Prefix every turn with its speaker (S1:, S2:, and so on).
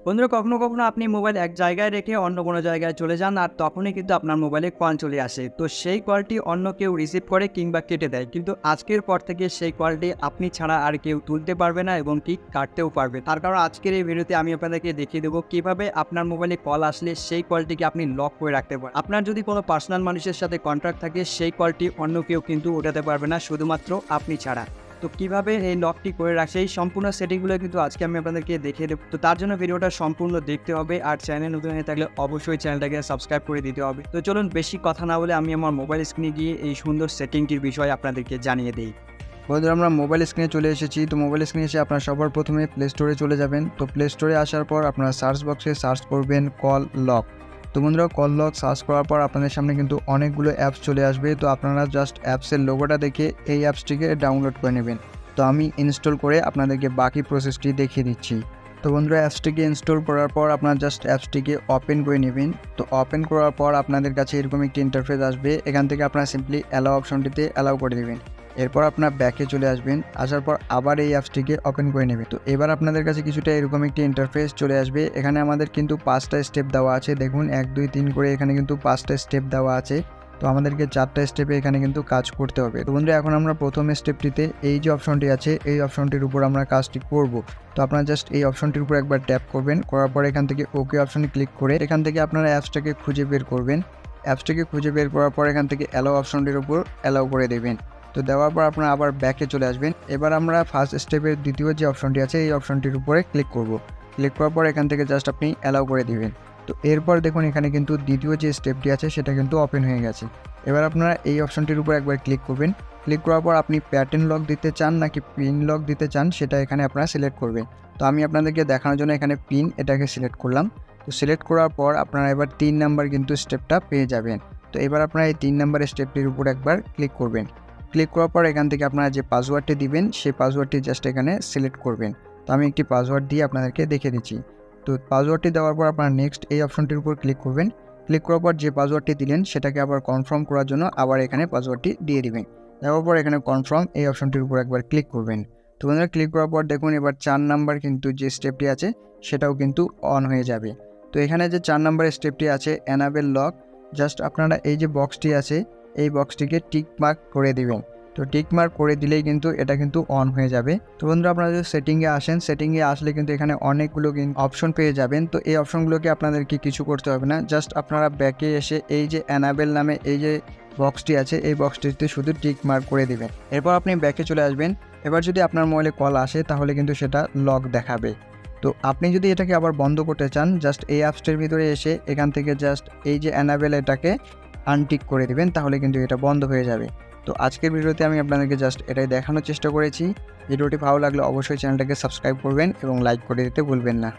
S1: বন্ধুরা কখনো কখনো আপনি মোবাইল এক জায়গায় রেখে অন্য কোনো জায়গায় চলে যান আর তখনই কিন্তু আপনার মোবাইলে কল চলে আসে। তো সেই কলটি অন্য কেউ রিসিভ করে কিংবা কেটে দেয়, কিন্তু আজকের পর থেকে সেই কলটি আপনি ছাড়া আর কেউ তুলতে পারবে না এবং কি কাটতেও পারবে। তার কারণ আজকের এই ভিডিওতে আমি আপনাদেরকে দেখিয়ে দেবো কিভাবে আপনার মোবাইলে কল আসলে সেই কলটিকে আপনি লক করে রাখতে পারেন। আপনার যদি কোনো পার্সোনাল মানুষের সাথে কন্ট্রাক্ট থাকে, সেই কলটি অন্য কেউ কিন্তু ওঠাতে পারবে না, শুধুমাত্র আপনি ছাড়া। তো কিভাবে এই লকটি করে রাখছে, এই সম্পূর্ণ সেটিংগুলো কিন্তু আজকে আমি আপনাদেরকে দেখিয়ে দেবো। তো তার জন্য ভিডিওটা সম্পূর্ণ দেখতে হবে, আর চ্যানেল নতুন হয়ে থাকলে অবশ্যই চ্যানেলটাকে সাবস্ক্রাইব করে দিতে হবে। তো চলুন বেশি কথা না বলে আমি আমার মোবাইল স্ক্রিনে গিয়ে এই সুন্দর সেটিংটির বিষয়ে আপনাদেরকে জানিয়ে দিই।
S2: বন্ধুরা আমরা মোবাইল স্ক্রিনে চলে এসেছি। তো মোবাইল স্ক্রিনে এসে আপনারা সবার প্রথমে প্লে স্টোরে চলে যাবেন। তো প্লে স্টোরে আসার পর আপনারা সার্চ বক্সে সার্চ করবেন কল লক। তো বন্ধুরা কল লক সার্চ করার পর আপনাদের সামনে কিন্তু অনেকগুলো অ্যাপস চলে আসবে। তো আপনারা জাস্ট অ্যাপসের লোগোটা দেখে এই অ্যাপসটিকে ডাউনলোড করে নেবেন। তো আমি ইনস্টল করে আপনাদেরকে বাকি প্রসেসটি দেখিয়ে দিচ্ছি। তো বন্ধুরা অ্যাপসটিকে ইনস্টল করার পর আপনারা জাস্ট অ্যাপসটিকে ওপেন করে নেবেন। তো ওপেন করার পর আপনাদের কাছে এরকম একটি ইন্টারফেস আসবে। এখান থেকে আপনারা সিম্পলি অ্যালাউ অপশনটিতে অ্যালাউ করে দেবেন। এরপর আপনার ব্যাকে চলে আসবেন, আসার পর আবার এই অ্যাপসটিকে ওপেন করে নেবেন। তো এবার আপনাদের কাছে কিছুটা এরকম একটি ইন্টারফেস চলে আসবে। এখানে আমাদের কিন্তু 5টা স্টেপ দেওয়া আছে। দেখুন 1 2 3 করে এখানে কিন্তু 5টা স্টেপ দেওয়া আছে। তো আমাদেরকে 4টা স্টেপে এখানে কিন্তু কাজ করতে হবে। তো বন্ধুরা এখন আমরা প্রথম স্টেপটিতে এই যে অপশনটি আছে এই অপশনটির উপর আমরা কাজটি করব। তো আপনারা জাস্ট এই অপশনটির উপর একবার ট্যাপ করবেন, করার পর এখান থেকে ওকে অপশনে ক্লিক করে এখান থেকে আপনারা অ্যাপসটাকে খুঁজে বের করবেন। অ্যাপসটাকে খুঁজে বের করার পর এখান থেকে অ্যালাউ অপশনটির উপর অ্যালাউ করে দেবেন। তো দেওয়ার পর আপনারা আবার ব্যাকে চলে আসবেন। এবার আমরা ফার্স্ট স্টেপের দ্বিতীয় যে অপশনটি আছে এই অপশনটির উপরে ক্লিক করব। ক্লিক করার পর এখান থেকে জাস্ট আপনি অ্যালাউ করে দিবেন। তো এরপর দেখুন এখানে কিন্তু দ্বিতীয় যে স্টেপটি আছে সেটা কিন্তু ওপেন হয়ে গেছে। এবার আপনারা এই অপশনটির উপর একবার ক্লিক করবেন। ক্লিক করার পর আপনি প্যাটার্ন লক দিতে চান নাকি পিন লক দিতে চান সেটা এখানে আপনারা সিলেক্ট করবেন। তো আমি আপনাদেরকে দেখানোর জন্য এখানে পিন এটাকে সিলেক্ট করলাম। তো সিলেক্ট করার পর আপনারা এবার 3 নাম্বার কিন্তু স্টেপটা পেয়ে যাবেন। তো এবার আপনারা এই 3 নাম্বার স্টেপটির উপর একবার ক্লিক করবেন। ক্লিক করার পর এখান থেকে আপনারা যে পাসওয়ার্ডটি দিবেন সেই পাসওয়ার্ডটি জাস্ট এখানে সিলেক্ট করবেন। তো আমি একটি পাসওয়ার্ড দিয়ে আপনাদেরকে দেখিয়ে দিচ্ছি। তো পাসওয়ার্ডটি দেওয়ার পর আপনারা নেক্সট এই অপশনটির উপর ক্লিক করবেন। ক্লিক করার পর যে পাসওয়ার্ডটি দিলেন সেটাকে আবার কনফার্ম করার জন্য আবার এখানে পাসওয়ার্ডটি দিয়ে দিবেন। দেওয়ার পর এখানে কনফার্ম এই অপশনটির উপর একবার ক্লিক করবেন। তো বন্ধুরা ক্লিক করার পর দেখুন এবার 4 নাম্বার কিন্তু যে স্টেপটি আছে সেটাও কিন্তু অন হয়ে যাবে। তো এখানে যে 4 নাম্বার স্টেপটি আছে এনাবেল লক, জাস্ট আপনারা এই যে বক্সটি আছে এই বক্সটিকে টিক মার্ক করে দিবেন। তো টিক মার্ক করে দিলেই কিন্তু এটা কিন্তু অন হয়ে যাবে। তো বন্ধুরা আপনারা যদি সেটিংয়ে আসেন, সেটিংয়ে আসলে কিন্তু এখানে অনেকগুলো অপশন পেয়ে যাবেন। তো এই অপশনগুলোকে আপনাদেরকে কিছু করতে হবে না, জাস্ট আপনারা ব্যাকে এসে এই যে এনাবেল নামে এই যে বক্সটি আছে এই বক্সটিতে শুধু টিক মার্ক করে দিবেন। এরপর আপনি ব্যাকে চলে আসবেন। এবার যদি আপনার মোবাইলে কল আসে তাহলে কিন্তু সেটা লক দেখাবে। তো আপনি যদি এটাকে আবার বন্ধ করতে চান জাস্ট এই অ্যাপসটির ভিতরে এসে এখান থেকে জাস্ট এই যে এনাবেল এটাকে আনটিক করে দিবেন, তাহলে কিন্তু এটা বন্ধ হয়ে যাবে। তো আজকের ভিডিওতে আমি আপনাদেরকে জাস্ট এটাই দেখানোর চেষ্টা করেছি। ভিডিওটি ভালো লাগলে অবশ্যই চ্যানেলটাকে সাবস্ক্রাইব করবেন এবং লাইক করে দিতে ভুলবেন না।